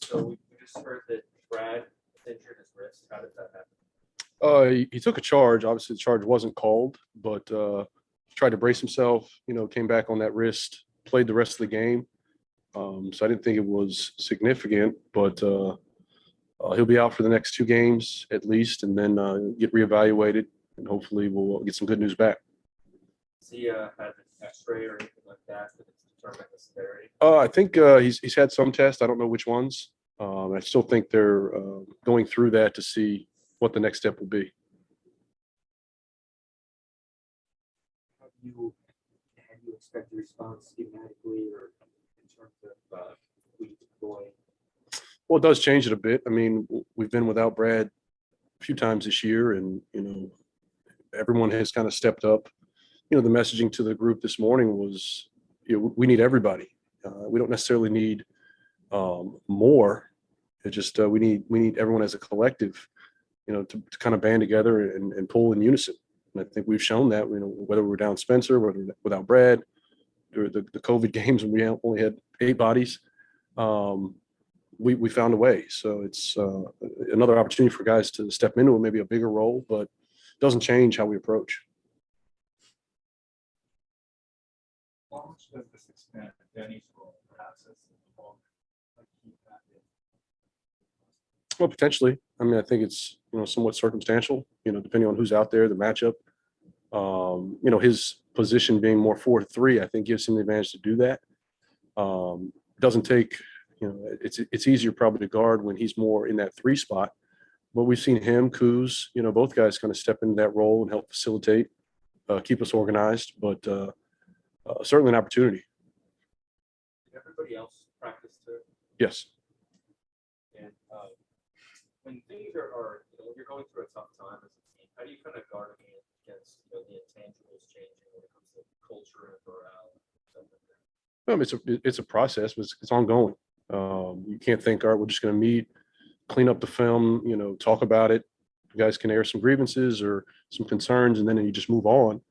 So we just heard that Brad injured his wrist. How did that happen? He took a charge. Obviously, the charge wasn't called, but tried to brace himself. Came back on that wrist, played the rest of the game. So I didn't think it was significant, but he'll be out for the next two games at least, and then get reevaluated, and hopefully we'll get some good news back. Has he had an X-ray or anything like that to determine the severity? I think he's had some tests. I don't know which ones. I still think they're going through that to see what the next step will be. How do you expect the response schematically or in terms of deploying? Well, it does change it a bit. I mean, we've been without Brad a few times this year, and everyone has kind of stepped up. The messaging to the group this morning was, we need everybody. We don't necessarily need more. It's just we need everyone as a collective, to kind of band together and pull in unison. And I think we've shown that, whether we're down Spencer, whether without Brad, or the COVID games when we only had 8 bodies, we found a way. So it's another opportunity for guys to step into maybe a bigger role, but it doesn't change how we approach. How much does this expand Deni's role, perhaps, as Well, potentially. I mean, I think it's somewhat circumstantial. Depending on who's out there, the matchup. His position being more 4-3, I think gives him the advantage to do that. Doesn't take. It's easier probably to guard when he's more in that 3 spot. But we've seen him, Kuz, both guys kind of step into that role and help facilitate, keep us organized. But certainly an opportunity. Everybody else practice too. Yes. And when things are when you're going through a tough time as a team, how do you kind of guard against the intangibles changing when it comes to culture and morale and stuff like that? It's a process, but it's ongoing. You can't think, all right, we're just going to meet, clean up the film, talk about it. You guys can air some grievances or some concerns, and then you just move on.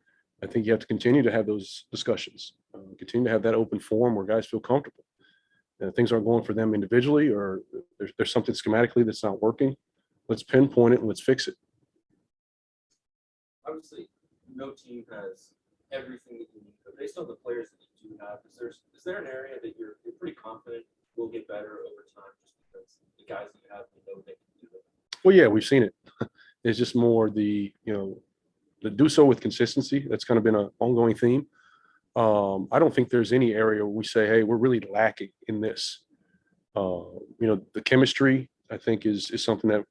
I think you have to continue to have those discussions, continue to have that open forum where guys feel comfortable. Things aren't going for them individually, or there's something schematically that's not working. Let's pinpoint it and let's fix it. Obviously, no team has everything that you need, but based on the players that you do have, is there an area that you're pretty confident will get better over time, just because the guys that you have, they can do it? Well, yeah, we've seen it. It's just more the do so with consistency. That's kind of been an ongoing theme. I don't think there's any area where we say, hey, we're really lacking in this. The chemistry, I think, is something that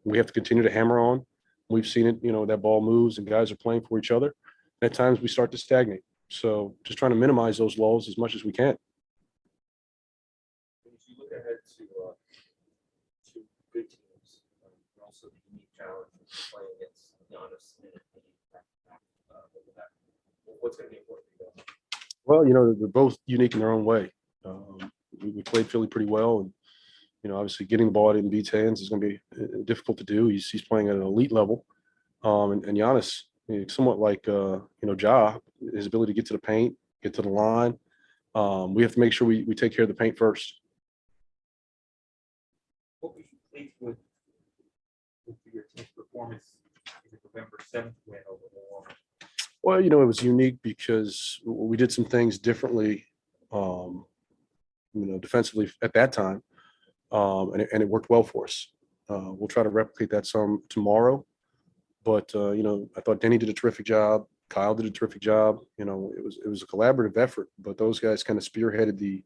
we have to continue to hammer on. We've seen it, that ball moves and guys are playing for each other. At times we start to stagnate. So just trying to minimize those lulls as much as we can. If you look ahead to good teams, and also the unique challenge of playing against Giannis and what's going to be important to you guys? Well, they're both unique in their own way. We played Philly pretty well, and obviously getting the ball out of Embiid's hands is going to be difficult to do. He's playing at an elite level, and Giannis, somewhat like Ja, his ability to get to the paint, get to the line. We have to make sure we take care of the paint first. What was you pleased with your team's performance in the November 7th win over Milwaukee? Well, it was unique because we did some things differently, defensively at that time, and it worked well for us. We'll try to replicate that some tomorrow, but I thought Deni did a terrific job. Kyle did a terrific job. It was a collaborative effort, but those guys kind of spearheaded the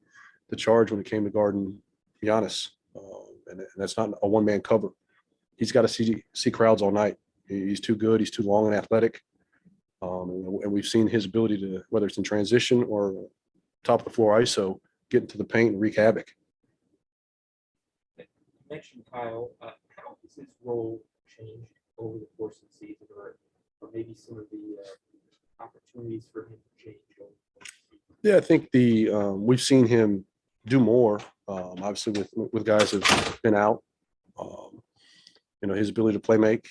charge when it came to guarding Giannis, and that's not a one-man cover. He's got to see crowds all night. He's too good. He's too long and athletic. And we've seen his ability to, whether it's in transition or top of the floor ISO, get into the paint and wreak havoc. You mentioned Kyle. How has his role changed over the course of the season, or maybe some of the opportunities for him to change over the season? Yeah, I think we've seen him do more. Obviously, with guys who've been out, his ability to play make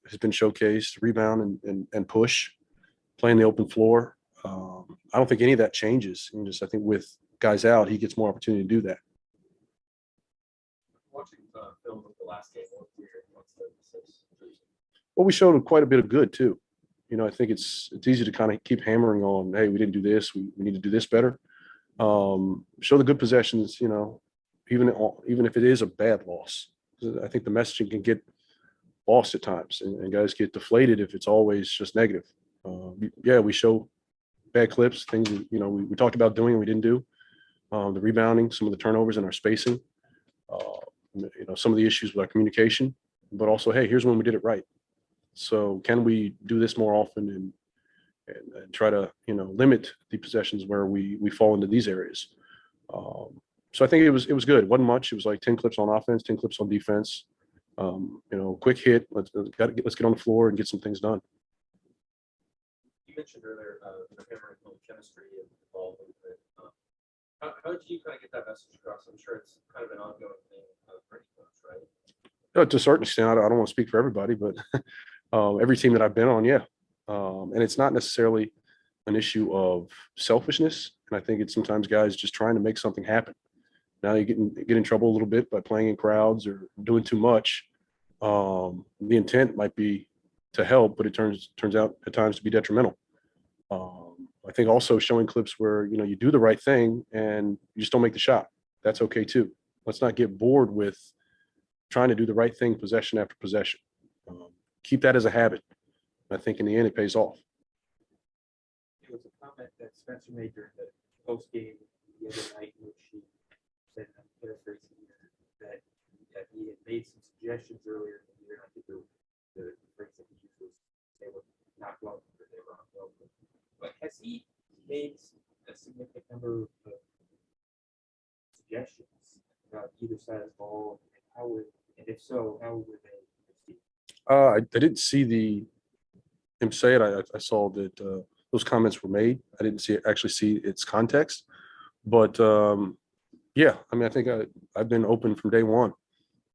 has been showcased, rebound and push, playing the open floor. I don't think any of that changes. I think with guys out, he gets more opportunity to do that. film of the last game? What were your thoughts there? Well, we showed quite a bit of good too. I think it's easy to kind of keep hammering on, hey, we didn't do this, we need to do this better. Show the good possessions, even if it is a bad loss. I think the messaging can get lost at times, and guys get deflated if it's always just negative. Yeah, we show bad clips, things we talked about doing and we didn't do. The rebounding, some of the turnovers and our spacing, some of the issues with our communication, but also, hey, here's when we did it right. So can we do this more often and try to limit the possessions where we fall into these areas? So I think it was good. It wasn't much. It was like 10 clips on offense, 10 clips on defense. Quick hit. Let's get on the floor and get some things done. You mentioned earlier, hammering home chemistry and ball movement. How did you kind of get that message across? I'm sure it's kind of an ongoing thing for any coach, right? To a certain extent, I don't want to speak for everybody, but every team that I've been on, yeah. And it's not necessarily an issue of selfishness. And I think it's sometimes guys just trying to make something happen. Now you get in trouble a little bit by playing in crowds or doing too much. The intent might be to help, but it turns out at times to be detrimental. I think also showing clips where you do the right thing and you just don't make the shot. That's okay too. Let's not get bored with trying to do the right thing possession after possession. Keep that as a habit. I think in the end it pays off. It was a comment that Spencer made during the post game the other night, in which he said, I'm paraphrasing here, that he had made some suggestions earlier in the year. I think the phrase that he used was they were not welcome or they were unwelcome. But has he made a significant number of suggestions about either side of the ball, and if so, how would they proceed? I didn't see him say it. I saw that those comments were made. I didn't actually see its context, but yeah, I mean, I think I've been open from day one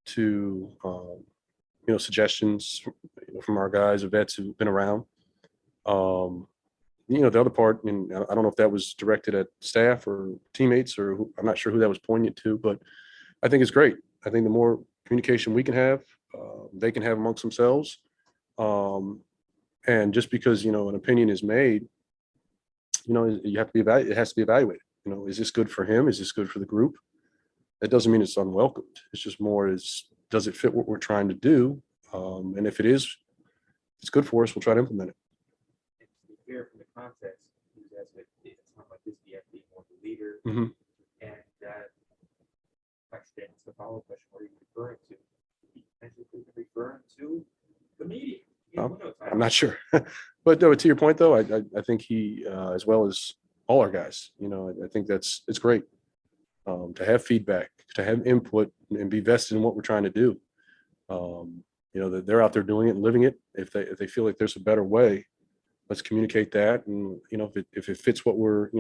to suggestions from our guys or vets who've been around. The other part, and I don't know if that was directed at staff or teammates or I'm not sure who that was poignant to, but I think it's great. I think the more communication we can have, they can have amongst themselves. And just because, an opinion is made, you have to be it has to be evaluated. Is this good for him? Is this good for the group? That doesn't mean it's unwelcomed. It's just more does it fit what we're trying to do? And if it is, it's good for us, we'll try to implement it. And to be fair, from the context, he was asked if it's not like this, you have to be more the leader. Mm-hmm. And actually, that's the follow-up question. What are you referring to? He potentially could be referring to the media. I'm not sure. But to your point, though, I think he, as well as all our guys, I think it's great to have feedback, to have input and be vested in what we're trying to do. That they're out there doing it and living it. If they feel like there's a better way, let's communicate that. And, if it fits what we're,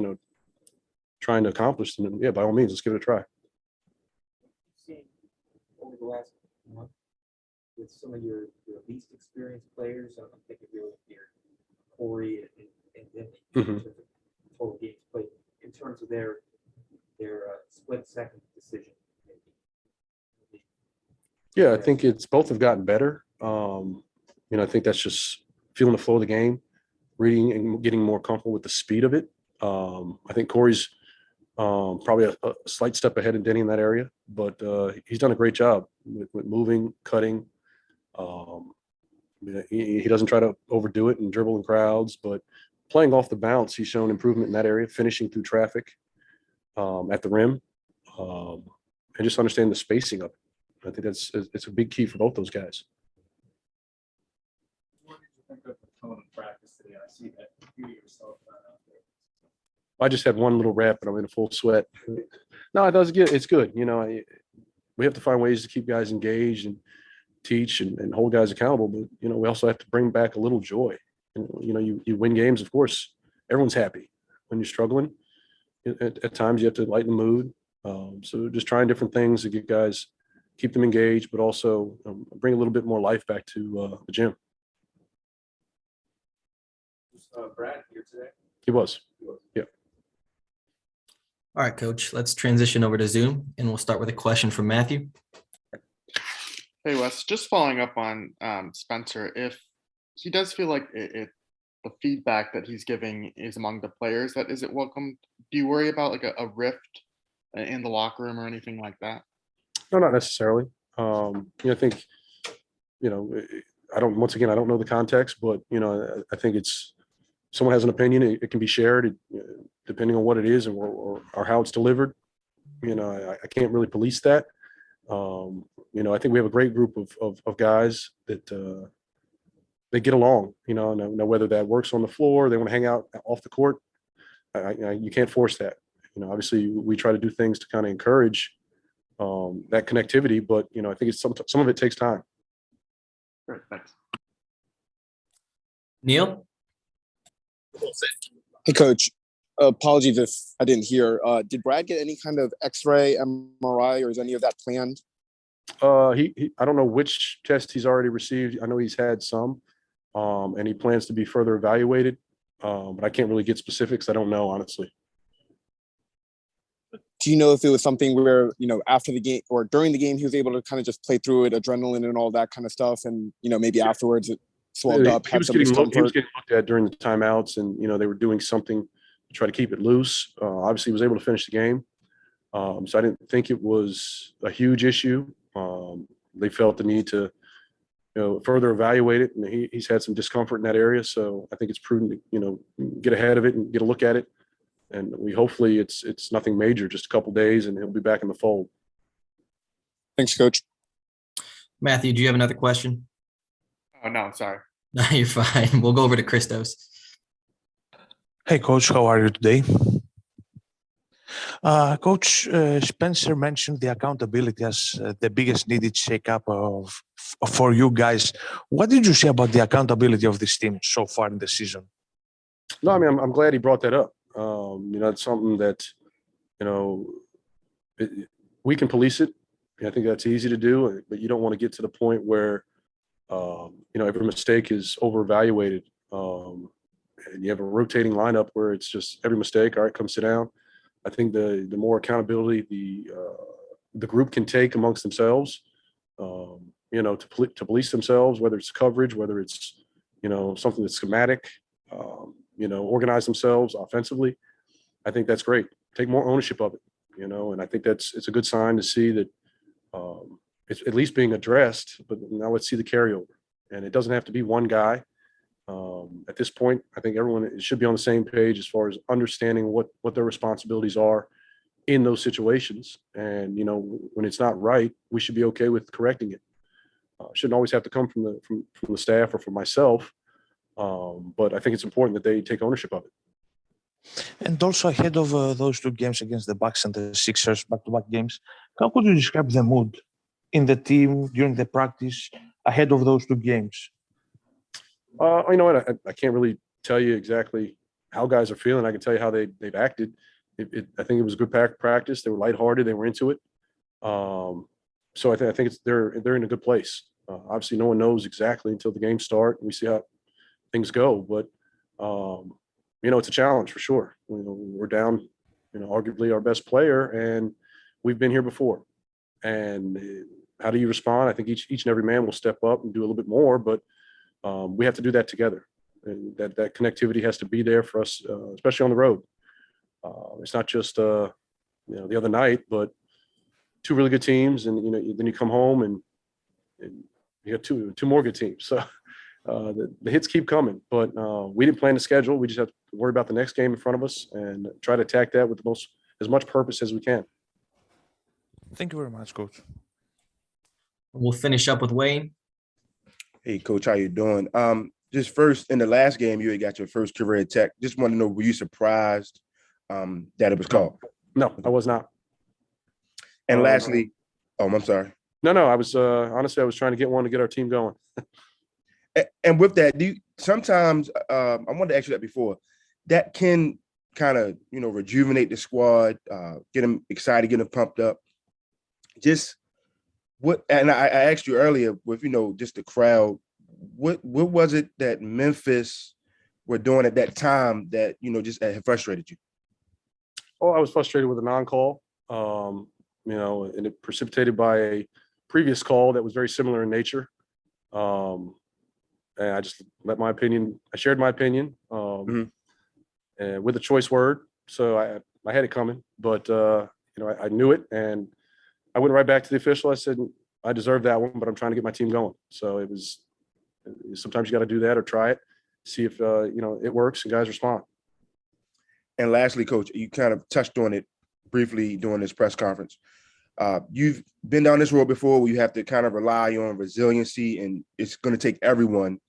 trying to accomplish, then yeah, by all means, let's give it a try. Seen over the last month with some of your least experienced players, I'm thinking really here, Corey and Deni, in terms of total games played, in terms of their split-second decision making. Yeah, I think both have gotten better. I think that's just feeling the flow of the game, reading and getting more comfortable with the speed of it. I think Corey's probably a slight step ahead of Deni in that area, but he's done a great job with moving, cutting. He doesn't try to overdo it and dribble in crowds, but playing off the bounce, he's shown improvement in that area, finishing through traffic at the rim, and just understanding the spacing of it. I think it's a big key for both those guys. What did you think of the tone of practice today? I see that you yourself out there. I just had one little rep and I'm in a full sweat. No, it does good. It's good. We have to find ways to keep guys engaged and teach and hold guys accountable, but we also have to bring back a little joy. And you win games, of course, everyone's happy. When you're struggling, at times you have to lighten the mood. So just trying different things to get guys, keep them engaged, but also bring a little bit more life back to the gym. Was Brad here today? He was. Yeah. All right, Coach, let's transition over to Zoom, and we'll start with a question from Matthew. Hey Wes, just following up on Spencer, if he does feel like the feedback that he's giving is among the players that isn't welcome, do you worry about like a rift in the locker room or anything like that? No, not necessarily. I think, I don't, once again, I don't know the context, but, I think it's, someone has an opinion, it can be shared depending on what it is and or how it's delivered. I can't really police that. I think we have a great group of guys that they get along, now whether that works on the floor, they want to hang out off the court. You can't force that. Obviously we try to do things to kind of encourage that connectivity, but I think it's some of it takes time. Great, thanks. Neil? Hey, Coach. Apologies if I didn't hear. Did Brad get any kind of X-ray, MRI, or is any of that planned? I don't know which test he's already received. I know he's had some, and he plans to be further evaluated. But I can't really get specifics. I don't know, honestly. Do you know if it was something where, after the game or during the game, he was able to kind of just play through it, adrenaline and all that kind of stuff, and, maybe afterwards it swelled up, He had was some getting discomfort? he was getting looked at during the timeouts, and, they were doing something to try to keep it loose. Obviously, he was able to finish the game. So I didn't think it was a huge issue. They felt the need to, further evaluate it, and he's had some discomfort in that area. So I think it's prudent to, get ahead of it and get a look at it. And hopefully it's nothing major, just a couple days, and he'll be back in the fold. Thanks, Coach. Matthew, do you have another question? Oh no, sorry. No, you're fine. We'll go over to Christos. Hey, Coach, how are you today? Coach, Spencer mentioned the accountability as the biggest needed shakeup for you guys. What did you say about the accountability of this team so far in the season? No, I mean, I'm glad he brought that up. It's something that, we can police it. I think that's easy to do, but you don't want to get to the point where, every mistake is over-evaluated. And you have a rotating lineup where it's just every mistake, all right, come sit down. I think the more accountability the group can take amongst themselves, to police themselves, whether it's coverage, whether it's, something that's schematic, organize themselves offensively. I think that's great. Take more ownership of it, and I think it's a good sign to see that it's at least being addressed, but now let's see the carryover. And it doesn't have to be one guy. At this point, I think everyone should be on the same page as far as understanding what their responsibilities are in those situations. And, when it's not right, we should be okay with correcting it. Shouldn't always have to come from the staff or from myself. But I think it's important that they take ownership of it. And also ahead of those two games against the Bucks and the Sixers, back-to-back games, how could you describe the mood in the team during the practice ahead of those two games? You know what? I can't really tell you exactly how guys are feeling. I can tell you how they've acted. I think it was a good practice. They were lighthearted. They were into it. So I think they're in a good place. Obviously, no one knows exactly until the games start and we see how things go. But it's a challenge for sure. We're down, arguably our best player, and we've been here before. And how do you respond? I think each and every man will step up and do a little bit more, but we have to do that together. And that connectivity has to be there for us, especially on the road. It's not just the other night, but two really good teams, and then you come home and you got two more good teams. So the hits keep coming, but we didn't plan the schedule. We just have to worry about the next game in front of us and try to attack that with as much purpose as we can. Thank you very much, Coach. We'll finish up with Wayne. Hey, Coach, how you doing? Just first, in the last game, you had got your first career tech. Just want to know, were you surprised that it was called? No, I was not. And lastly, I'm sorry. No, I was honestly, I was trying to get one to get our team going. And with that, sometimes I wanted to ask you that before, that can kind of, rejuvenate the squad, get them excited, get them pumped up. Just and I asked you earlier with, just the crowd, what was it that Memphis were doing at that time that, just had frustrated you? Oh, I was frustrated with a non-call, and it precipitated by previous call that was very similar in nature. And I just I shared my opinion and with a choice word. So I had it coming, but I knew it, and I went right back to the official. I said, I deserve that one, but I'm trying to get my team going. So sometimes you got to do that or try it, see if, it works and guys respond. And lastly, Coach, you kind of touched on it briefly during this press conference. You've been down this road before where you have to kind of rely on resiliency, and it's going to take everyone.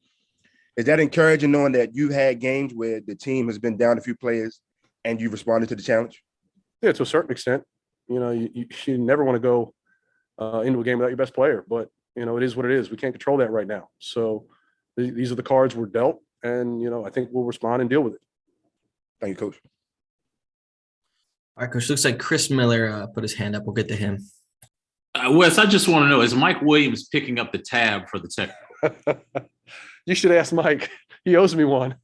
Is that encouraging, knowing that you've had games where the team has been down a few players and you've responded to the challenge? Yeah, to a certain extent. You never want to go into a game without your best player, but it is what it is. We can't control that right now. So these are the cards we're dealt, and I think we'll respond and deal with it. Thank you, Coach. All right, Coach. Looks like Chris Miller put his hand up. We'll get to him. Wes, I just want to know, is Mike Williams picking up the tab for the technical? You should ask Mike. He owes me one.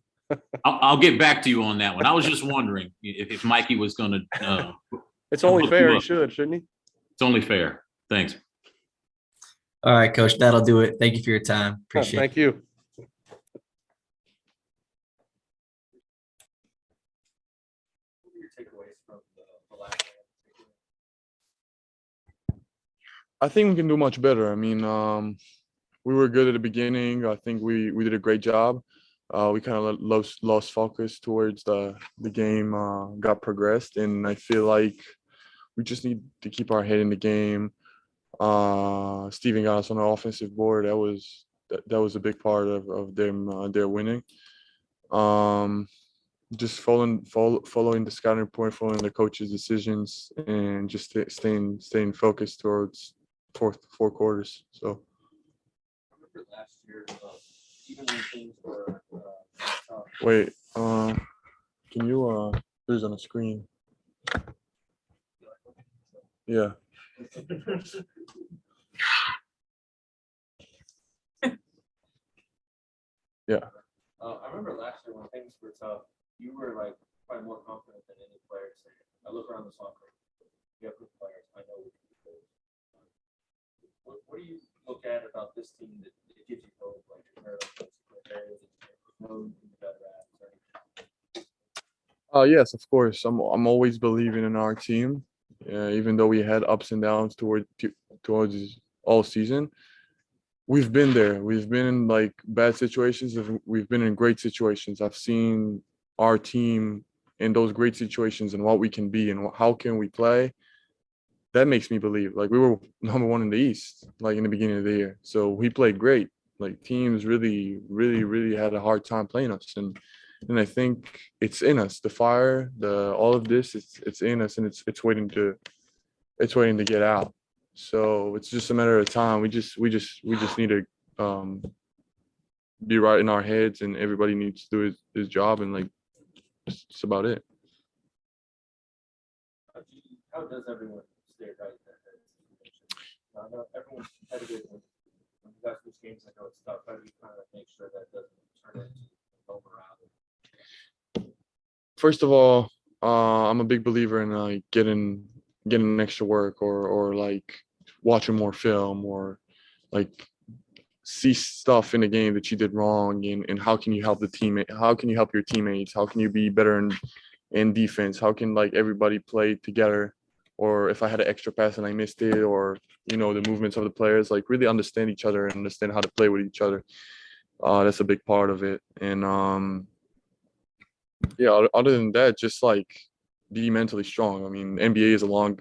I'll get back to you on that one. I was just wondering if Mikey was going to. It's only fair. He shouldn't he? It's only fair. Thanks. All right, Coach. That'll do it. Thank you for your time. Appreciate it. Thank you. What were your takeaways from the last game? I think we can do much better. I mean, we were good at the beginning. I think we did a great job. We kind of lost focus towards the game, got progressed, and I feel like we just need to keep our head in the game. Steven got us on the offensive board. That was a big part of them their winning. Just following the scouting report, following the coach's decisions, and just staying focused towards four quarters. So. I remember last year, even when things were tough. Wait, can you there's on the screen. Yeah. Yeah. I remember last year when things were tough, you were probably more confident than any player saying, I look around the soccer, you have good players, I know we can do this. What do you look at about this team that gives you hope, compared to areas that you know you can be better at? Yes, of course. I'm always believing in our team, even though we had ups and downs towards all season. We've been there. We've been in bad situations, and we've been in great situations. I've seen our team in those great situations and what we can be and how can we play. That makes me believe. We were number one in the East, in the beginning of the year. So we played great. Teams really, really, really had a hard time playing us, and I think it's in us. The fire, all of this, it's in us, and it's waiting to get out. So it's just a matter of time. We just need to be right in our heads, and everybody needs to do his job, and that's about it. How does everyone stay right in their heads? I know everyone's competitive when you guys lose games. I know it's tough. How do you kind of make sure that doesn't turn into low morale? First of all, I'm a big believer in getting extra work or watching more film or see stuff in the game that you did wrong, and how can you help the teammate? How can you help your teammates? How can you be better in defense? How can everybody play together? Or if I had an extra pass and I missed it, or the movements of the players, really understand each other and understand how to play with each other. That's a big part of it. And yeah, other than that, just be mentally strong. I mean, NBA is a long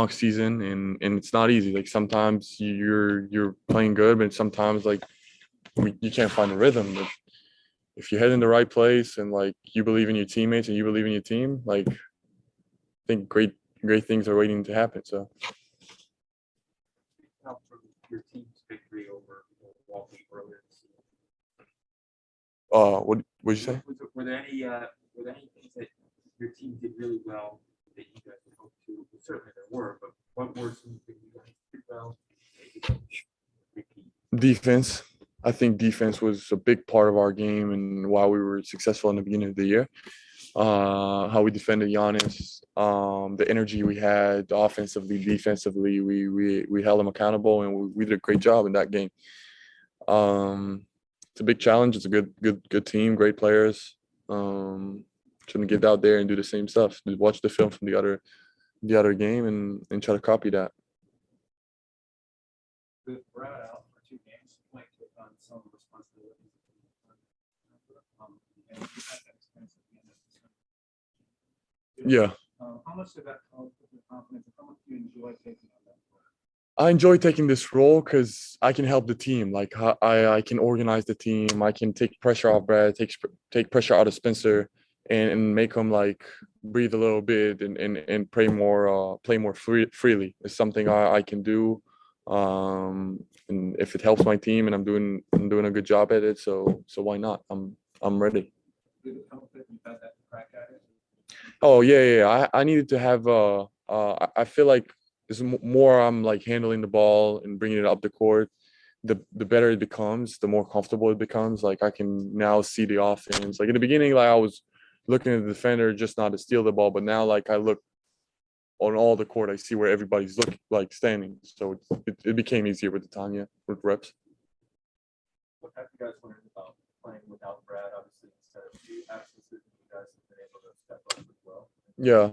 season, and it's not easy. Sometimes you're playing good, but sometimes you can't find a rhythm. But if you head in the right place and you believe in your teammates and you believe in your team, I think great things are waiting to happen. So. Your team's victory over Milwaukee earlier this season. What did you say? Were there any things that your team did really well that you guys would hope to? Well, certainly there were, but what were some things you guys did well that you don't repeat? Defense. I think defense was a big part of our game and why we were successful in the beginning of the year. How we defended Giannis, the energy we had offensively, defensively, we held them accountable, and we did a great job in that game. It's a big challenge. It's a good team, great players. Trying to get out there and do the same stuff. Watch the film from the other game and try to copy that. With Brad out for 2 games, Mike took on some responsibilities. And you had that experience at the end of the season. Yeah. How much did that help with your confidence, and how much do you enjoy taking on that role? I enjoy taking this role because I can help the team. Like I can organize the team. I can take pressure off Brad, take pressure out of Spencer, and make them like breathe a little bit and play more freely. It's something I can do. And if it helps my team and I'm doing a good job at it, so why not? I'm ready. Did it help that you had that crack at it? Oh yeah. I needed to have I feel like it's more I'm like handling the ball and bringing it up the court, the better it becomes, the more comfortable it becomes. Like I can now see the offense. Like in the beginning, like I was looking at the defender just not to steal the ball, but now like I look on all the court, I see where everybody's standing. So it became easier with the time, yeah, with reps. What have you guys learned about playing without Brad? Obviously, instead of the absences, you guys have been able to step up as well. Yeah.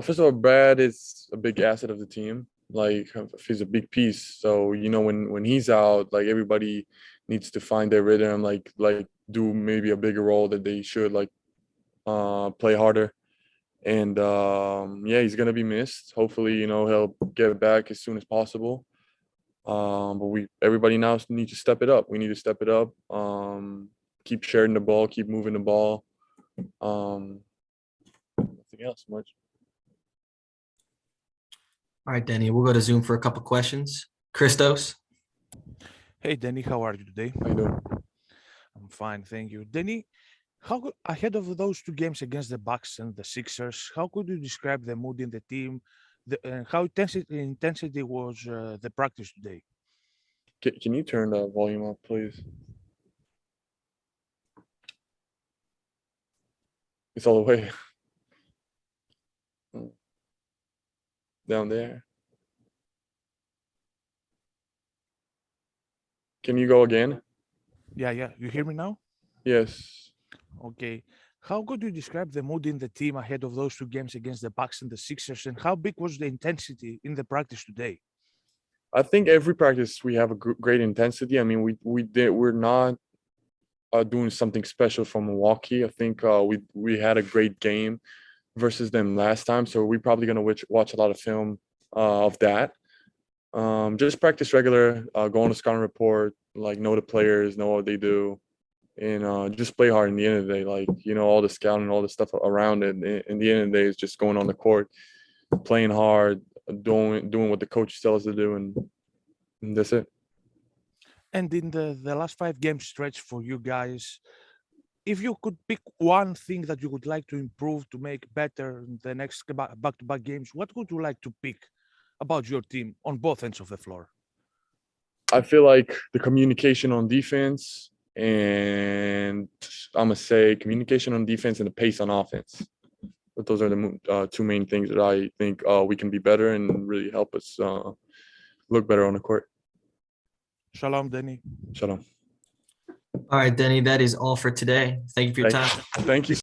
First of all, Brad is a big asset of the team. Like he's a big piece. So when he's out, like everybody needs to find their rhythm. Like do maybe a bigger role that they should. Like play harder. And yeah, he's gonna be missed. Hopefully, he'll get back as soon as possible. But everybody now needs to step it up. We need to step it up. Keep sharing the ball, keep moving the ball. Nothing else much. All right, Denny, we'll go to Zoom for a couple questions. Christos. Hey, Denny, how are you today? How you doing? I'm fine, thank you. Denny, ahead of those 2 games against the Bucks and the Sixers, how could you describe the mood in the team, and how intensity was the practice today? Can you turn the volume up, please? It's all the way down there. Can you go again? Yeah. You hear me now? Yes. Okay. How could you describe the mood in the team ahead of those 2 games against the Bucks and the Sixers, and how big was the intensity in the practice today? I think every practice we have a great intensity. I mean, we're not doing something special for Milwaukee. I think we had a great game versus them last time, so we're probably gonna watch a lot of film of that. Just practice regular, go on the scouting report, like know the players, know what they do, and just play hard. In the end of the day, like all the scouting, all the stuff around it. In the end of the day, is just going on the court, playing hard, doing what the coach tells us to do, and that's it. And in the last 5 game stretch for you guys, if you could pick one thing that you would like to improve to make better in the next back-to-back games, what would you like to pick about your team on both ends of the floor? I feel like the communication on defense, and I'm gonna say communication on defense and the pace on offense. But those are the 2 main things that I think we can be better and really help us look better on the court. Shalom, Denny. Shalom. All right, Denny, that is all for today. Thank you for your time. Thank you.